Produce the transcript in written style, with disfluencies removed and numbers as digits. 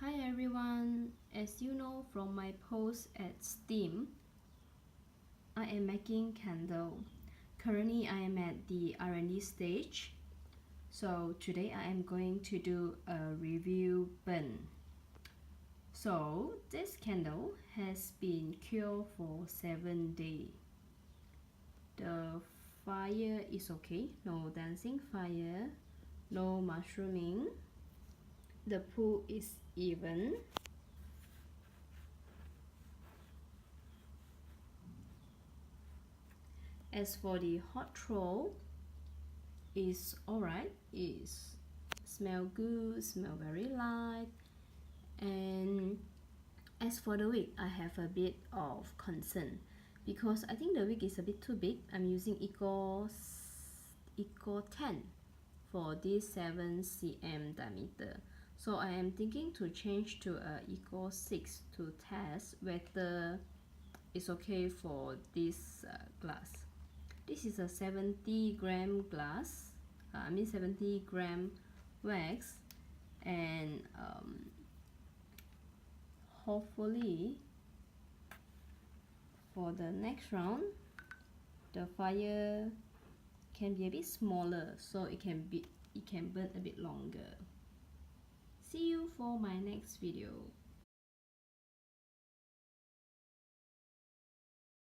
Hi everyone, as you know from my post at Steam, I am making candle. Currently I am at the R&D stage. So today I am going to do a review burn. So this candle has been cured for 7 days. The fire is okay, no dancing fire, no mushrooming. The pool is even. As for the hot throw, it's alright. It's smell good, smell very light. And as for the wick, I have a bit of concern because I think the wick is a bit too big. I'm using Eco 10 for this 7 cm diameter. So I am thinking to change to a Eco 6 to test whether it's okay for this glass. This is a 70-gram glass, 70-gram wax, and hopefully for the next round the fire can be a bit smaller so it can burn a bit longer. See you for my next video.